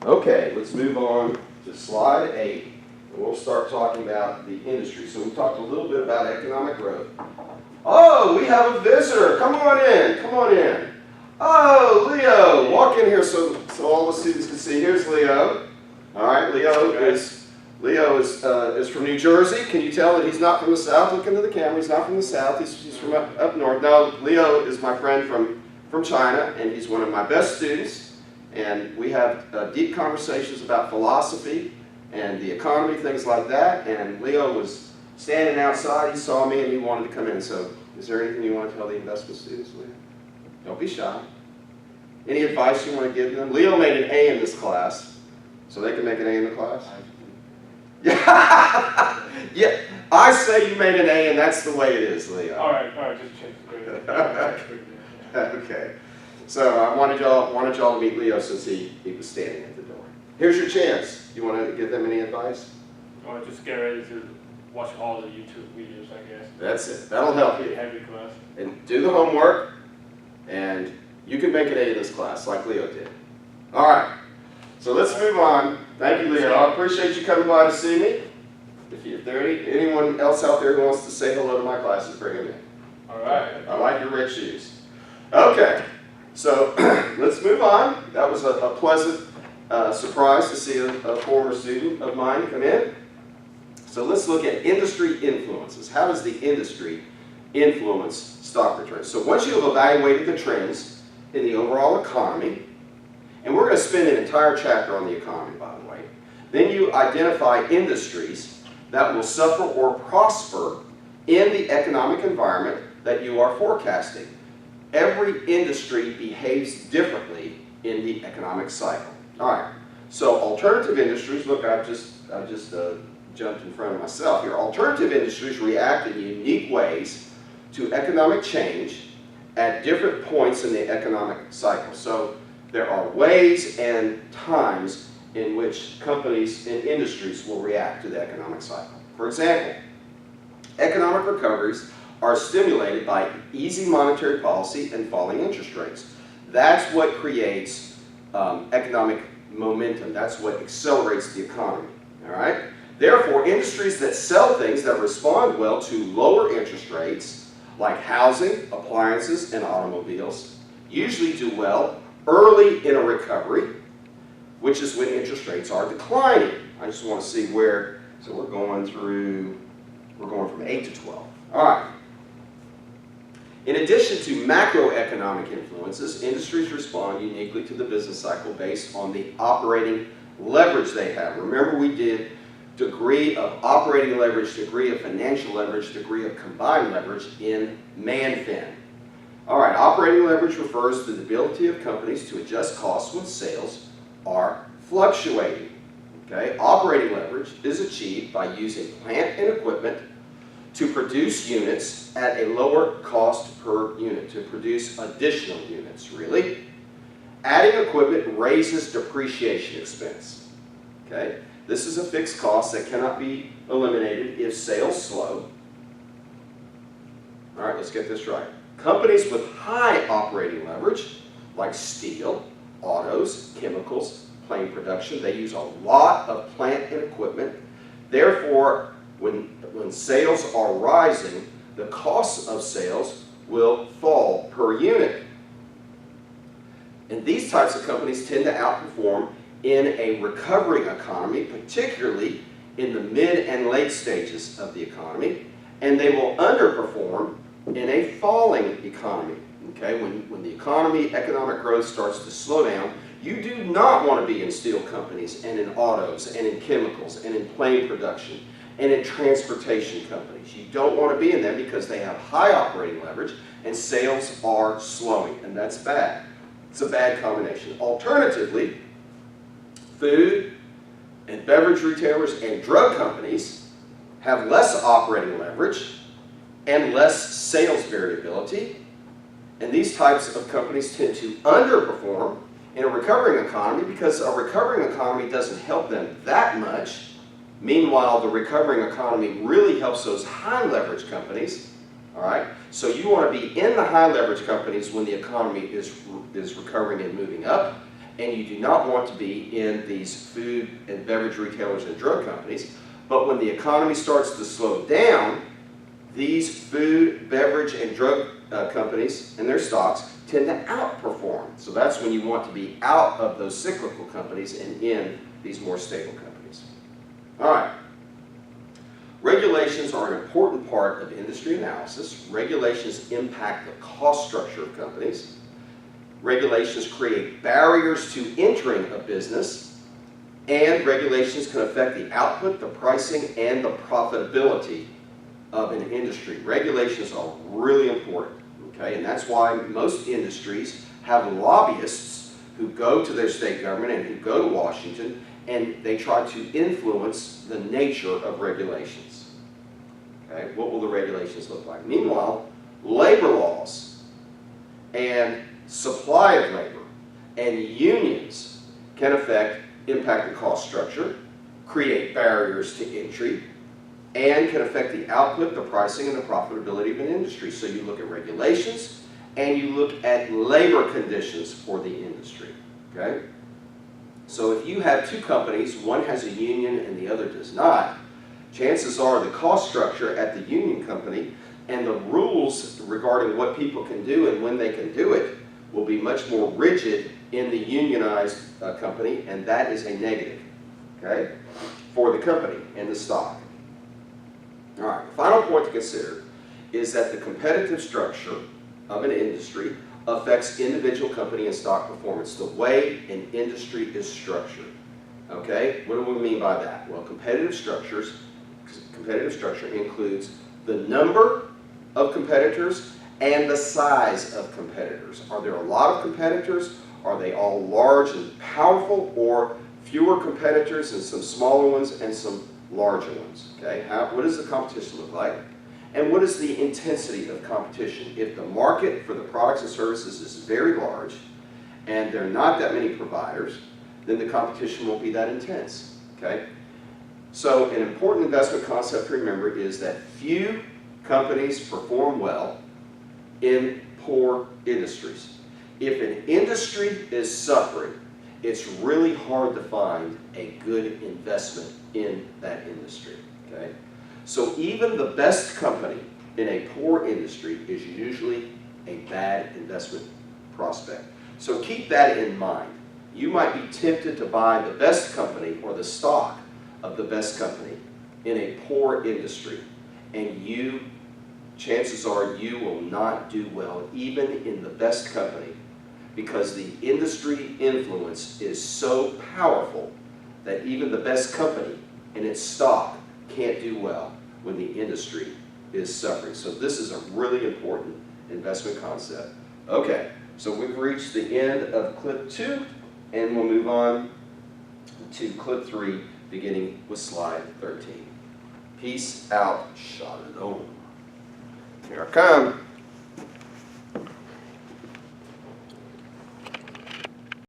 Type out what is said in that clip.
Okay, let's move on to slide 8. And we'll start talking about the industry. So we talked a little bit about economic growth. Oh, we have a visitor. Come on in. Come on in. Oh, Leo. Walk in here so all the students can see. Here's Leo. All right, Leo is from New Jersey. Can you tell that he's not from the South? Look into the camera. He's not from the South. He's from up north. No, Leo is my friend from China, and he's one of my best students. And we have deep conversations about philosophy and the economy, things like that. And Leo was standing outside. He saw me, and he wanted to come in. So is there anything you want to tell the investment students, Leo? Don't be shy. Any advice you want to give them? Leo made an A in this class, so they can make an A in the class. Yeah, yeah. I say you made an A, and that's the way it is, Leo. All right, just check the grade. Okay. So I wanted y'all to meet Leo since he was standing at the door. Here's your chance. You want to give them any advice? Or just get ready to watch all the YouTube videos, I guess. That's it. That'll help you. Heavy class. And do the homework, and you can make an A in this class like Leo did. All right. So let's move on. Thank you, Leo. I appreciate you coming by to see me. If there anyone else out there who wants to say hello to my classes, bring them in. All right. I like your red shoes. Okay. So let's move on. That was a pleasant surprise to see a former student of mine come in. So let's look at industry influences. How does the industry influence stock returns? So once you have evaluated the trends in the overall economy, and we're going to spend an entire chapter on the economy, by the way, then you identify industries that will suffer or prosper in the economic environment that you are forecasting. Every industry behaves differently in the economic cycle. All right, so alternative industries, look, I've just jumped in front of myself here. Alternative industries react in unique ways to economic change at different points in the economic cycle. So there are ways and times in which companies and industries will react to the economic cycle. For example, economic recoveries are stimulated by easy monetary policy and falling interest rates. That's what creates economic momentum. That's what accelerates the economy. All right? Therefore, industries that sell things that respond well to lower interest rates, like housing, appliances, and automobiles, usually do well early in a recovery, which is when interest rates are declining. I just want to see where, so we're going from 8 to 12. All right. In addition to macroeconomic influences, industries respond uniquely to the business cycle based on the operating leverage they have. Remember, we did degree of operating leverage, degree of financial leverage, degree of combined leverage in ManFin. All right, operating leverage refers to the ability of companies to adjust costs when sales are fluctuating. Okay? Operating leverage is achieved by using plant and equipment to produce units at a lower cost per unit, to produce additional units, really. Adding equipment raises depreciation expense. Okay? This is a fixed cost that cannot be eliminated if sales slow. All right, let's get this right. Companies with high operating leverage, like steel, autos, chemicals, plane production, they use a lot of plant and equipment. Therefore, when sales are rising, the cost of sales will fall per unit. And these types of companies tend to outperform in a recovering economy, particularly in the mid and late stages of the economy, and they will underperform in a falling economy. Okay, when the economic growth starts to slow down, you do not want to be in steel companies and in autos and in chemicals and in plane production and in transportation companies. You don't want to be in them because they have high operating leverage and sales are slowing, and that's bad. It's a bad combination. Alternatively, food and beverage retailers and drug companies have less operating leverage and less sales variability, and these types of companies tend to underperform in a recovering economy because a recovering economy doesn't help them that much. Meanwhile, the recovering economy really helps those high leverage companies. All right? So you want to be in the high leverage companies when the economy is recovering and moving up, and you do not want to be in these food and beverage retailers and drug companies. But when the economy starts to slow down, these food, beverage, and drug companies and their stocks tend to outperform. So that's when you want to be out of those cyclical companies and in these more stable companies. All right. Regulations are an important part of industry analysis. Regulations impact the cost structure of companies. Regulations create barriers to entering a business, and regulations can affect the output, the pricing, and the profitability of an industry. Regulations are really important, okay? And that's why most industries have lobbyists who go to their state government and who go to Washington, and they try to influence the nature of regulations. Okay, what will the regulations look like? Meanwhile, labor laws and supply of labor and unions can impact the cost structure, create barriers to entry, and can affect the output, the pricing, and the profitability of an industry. So you look at regulations and you look at labor conditions for the industry. Okay? So if you have two companies, one has a union and the other does not, chances are the cost structure at the union company and the rules regarding what people can do and when they can do it will be much more rigid in the unionized company, and that is a negative, okay, for the company and the stock. All right, the final point to consider is that the competitive structure of an industry affects individual company and stock performance, the way an industry is structured. Okay, what do we mean by that? Well, competitive structure includes the number of competitors and the size of competitors. Are there a lot of competitors? Are they all large and powerful, or fewer competitors and some smaller ones and some larger ones? Okay, what does the competition look like? And what is the intensity of competition? If the market for the products and services is very large and there are not that many providers, then the competition won't be that intense. Okay? So an important investment concept to remember is that few companies perform well in poor industries. If an industry is suffering, it's really hard to find a good investment in that industry. Okay? So even the best company in a poor industry is usually a bad investment prospect. So keep that in mind. You might be tempted to buy the best company or the stock of the best company in a poor industry, and chances are you will not do well even in the best company, because the industry influence is so powerful that even the best company and its stock can't do well when the industry is suffering. So this is a really important investment concept. Okay, so we've reached the end of clip 2, and we'll move on to clip 3, beginning with slide 13. Peace out, shalom. Here I come.